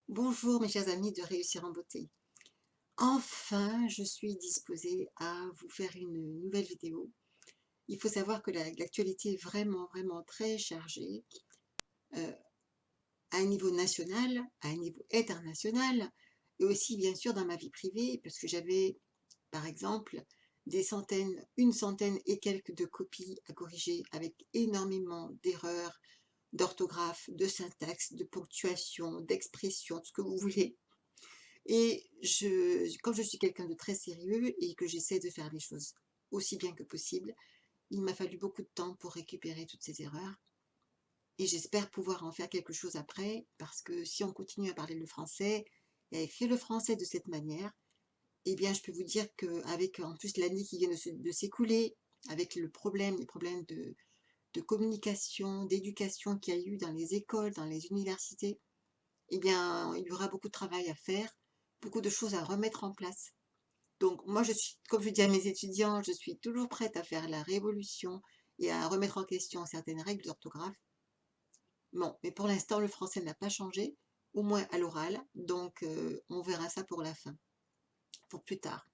Bonjour mes chers amis de Réussir en beauté. Enfin, je suis disposée à vous faire une nouvelle vidéo. Il faut savoir que l'actualité est vraiment très chargée euh, à un niveau national, à un niveau international et aussi bien sûr dans ma vie privée parce que j'avais par exemple une centaine et quelques de copies à corriger avec énormément d'erreurs d'orthographe, de syntaxe, de ponctuation, d'expression, tout ce que vous voulez. Et comme je suis quelqu'un de très sérieux et que j'essaie de faire les choses aussi bien que possible, il m'a fallu beaucoup de temps pour récupérer toutes ces erreurs. Et j'espère pouvoir en faire quelque chose après, parce que si on continue à parler le français et à écrire le français de cette manière, eh bien je peux vous dire qu'avec en plus l'année qui vient de s'écouler, avec les problèmes de communication, d'éducation qu'il y a eu dans les écoles, dans les universités, eh bien, il y aura beaucoup de travail à faire, beaucoup de choses à remettre en place. Donc moi, comme je dis à mes étudiants, je suis toujours prête à faire la révolution et à remettre en question certaines règles d'orthographe. Bon, mais pour l'instant, le français n'a pas changé, au moins à l'oral, donc on verra ça pour la fin, pour plus tard.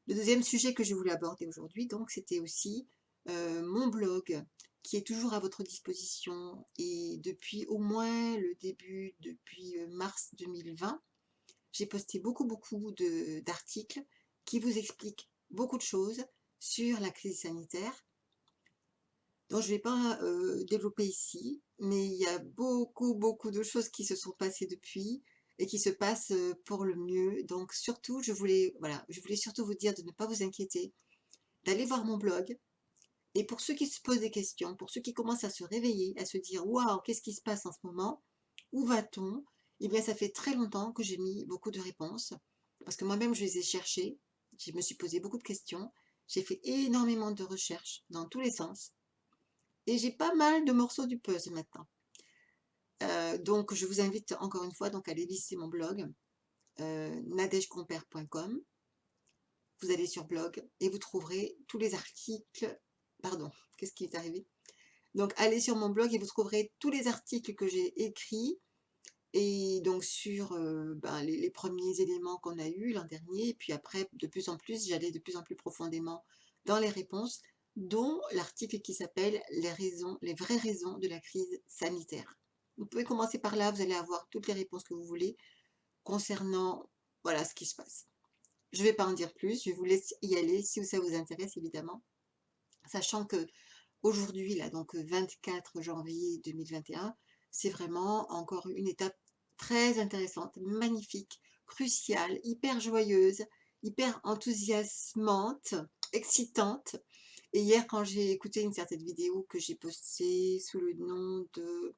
Le deuxième sujet que je voulais aborder aujourd'hui, donc, c'était aussi mon blog, qui est toujours à votre disposition et depuis au moins depuis mars 2020, j'ai posté beaucoup d'articles qui vous expliquent beaucoup de choses sur la crise sanitaire, dont je ne vais pas développer ici, mais il y a beaucoup de choses qui se sont passées depuis et qui se passent pour le mieux. Donc surtout, voilà, je voulais surtout vous dire de ne pas vous inquiéter, d'aller voir mon blog. Et pour ceux qui se posent des questions, pour ceux qui commencent à se réveiller, à se dire waouh, qu'est-ce qui se passe en ce moment? Où va-t-on? Eh bien, ça fait très longtemps que j'ai mis beaucoup de réponses, parce que moi-même, je les ai cherchées. Je me suis posé beaucoup de questions. J'ai fait énormément de recherches dans tous les sens. Et j'ai pas mal de morceaux du puzzle maintenant. Donc, je vous invite encore une fois donc, à aller visiter mon blog, nadejcompère.com. Vous allez sur blog et vous trouverez tous les articles. Pardon, qu'est-ce qui est arrivé? Donc, allez sur mon blog et vous trouverez tous les articles que j'ai écrits et donc sur les premiers éléments qu'on a eus l'an dernier. Et puis après, de plus en plus, j'allais de plus en plus profondément dans les réponses, dont l'article qui s'appelle les vraies raisons de la crise sanitaire. Vous pouvez commencer par là, vous allez avoir toutes les réponses que vous voulez concernant voilà, ce qui se passe. Je ne vais pas en dire plus, je vous laisse y aller si ça vous intéresse évidemment, sachant que aujourd'hui, là, donc 24 janvier 2021, c'est vraiment encore une étape très intéressante, magnifique, cruciale, hyper joyeuse, hyper enthousiasmante, excitante. Et hier, quand j'ai écouté une certaine vidéo que j'ai postée sous le nom de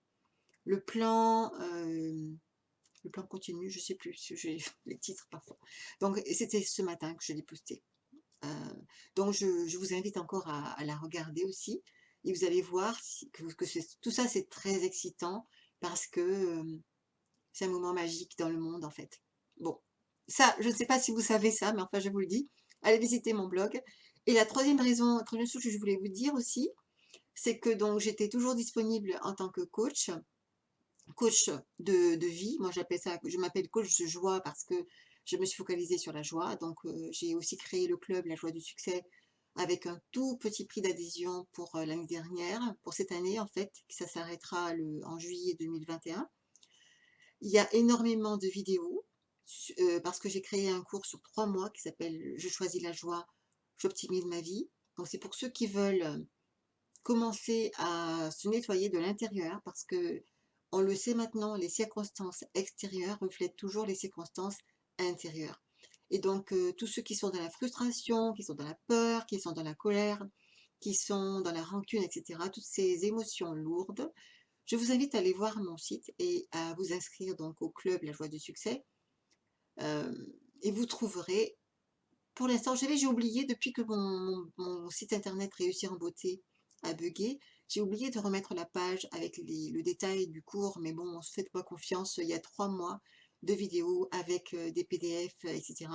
le plan, le plan continu, je ne sais plus, j'ai les titres parfois. Donc, c'était ce matin que je l'ai posté. Donc je vous invite encore à la regarder aussi et vous allez voir tout ça c'est très excitant parce que c'est un moment magique dans le monde en fait. Bon, ça, je ne sais pas si vous savez ça, mais enfin je vous le dis, allez visiter mon blog. Et la troisième chose que je voulais vous dire aussi, c'est que donc j'étais toujours disponible en tant que coach de vie. Moi, je m'appelle coach de joie parce que je me suis focalisée sur la joie. Donc, j'ai aussi créé le club La Joie du Succès avec un tout petit prix d'adhésion pour l'année dernière, pour cette année en fait, ça s'arrêtera en juillet 2021. Il y a énormément de vidéos parce que j'ai créé un cours sur 3 mois qui s'appelle Je choisis la joie, j'optimise ma vie. Donc, c'est pour ceux qui veulent commencer à se nettoyer de l'intérieur parce que on le sait maintenant, les circonstances extérieures reflètent toujours les circonstances intérieures. Et donc, tous ceux qui sont dans la frustration, qui sont dans la peur, qui sont dans la colère, qui sont dans la rancune, etc., toutes ces émotions lourdes, je vous invite à aller voir mon site et à vous inscrire donc au club La Joie du Succès. Euh, et vous trouverez, pour l'instant, j'ai oublié, depuis que mon site internet Réussir en beauté a bugué, j'ai oublié de remettre la page avec le détail du cours, mais bon, faites-moi confiance, il y a 3 mois de vidéos avec des PDF, etc.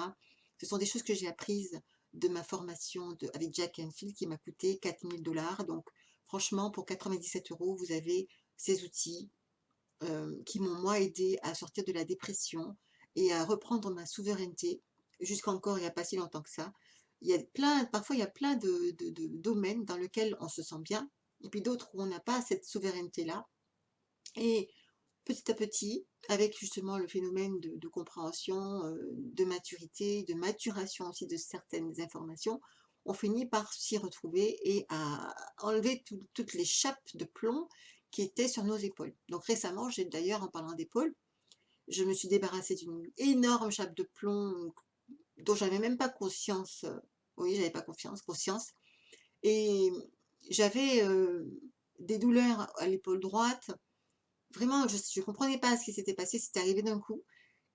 Ce sont des choses que j'ai apprises de ma formation avec Jack Canfield qui m'a coûté 4 000 $. Donc, franchement, pour 97 €, vous avez ces outils qui m'ont moi aidé à sortir de la dépression et à reprendre ma souveraineté, jusqu'encore il n'y a pas si longtemps que ça. Il y a parfois il y a plein de domaines dans lesquels on se sent bien, et puis d'autres où on n'a pas cette souveraineté-là. Et petit à petit, avec justement le phénomène de compréhension, de maturité, de maturation aussi de certaines informations, on finit par s'y retrouver et à enlever toutes les chapes de plomb qui étaient sur nos épaules. Donc récemment, j'ai d'ailleurs, en parlant d'épaules, je me suis débarrassée d'une énorme chape de plomb dont j'avais même pas conscience. Oui, j'avais pas conscience. Et j'avais des douleurs à l'épaule droite. Vraiment, je ne comprenais pas ce qui s'était passé, c'était arrivé d'un coup.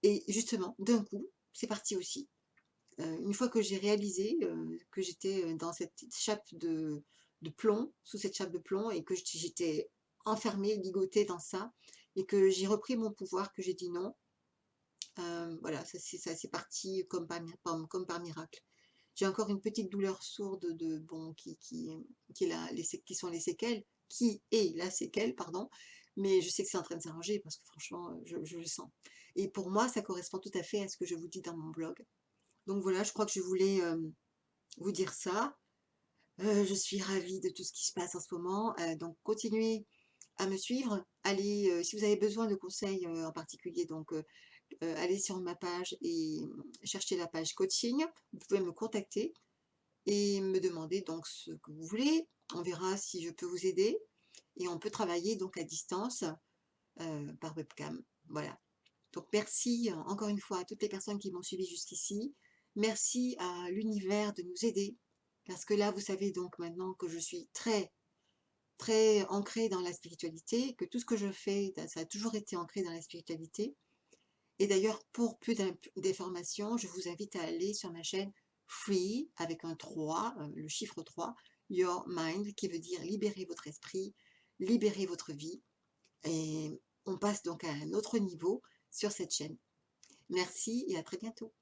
Et justement, d'un coup, c'est parti aussi. Une fois que j'ai réalisé que j'étais dans cette petite chape de plomb, sous cette chape de plomb, et que j'étais enfermée, ligotée dans ça, et que j'ai repris mon pouvoir, que j'ai dit non, voilà, ça c'est parti comme par miracle. J'ai encore une petite douleur sourde bon, qui sont les séquelles, qui est la séquelle, pardon, mais je sais que c'est en train de s'arranger parce que franchement, je le sens. Et pour moi, ça correspond tout à fait à ce que je vous dis dans mon blog. Donc voilà, je crois que je voulais vous dire ça. Je suis ravie de tout ce qui se passe en ce moment. Donc continuez à me suivre. Allez, si vous avez besoin de conseils en particulier, donc allez sur ma page et cherchez la page coaching. Vous pouvez me contacter et me demander donc ce que vous voulez. On verra si je peux vous aider et on peut travailler donc à distance par webcam. Voilà. Donc merci encore une fois à toutes les personnes qui m'ont suivi jusqu'ici. Merci à l'univers de nous aider parce que là, vous savez donc maintenant que je suis très, très ancrée dans la spiritualité, que tout ce que je fais, ça a toujours été ancré dans la spiritualité. Et d'ailleurs, pour plus d'informations, je vous invite à aller sur ma chaîne Free, avec un 3, le chiffre 3, Your Mind, qui veut dire libérer votre esprit, libérer votre vie. Et on passe donc à un autre niveau sur cette chaîne. Merci et à très bientôt.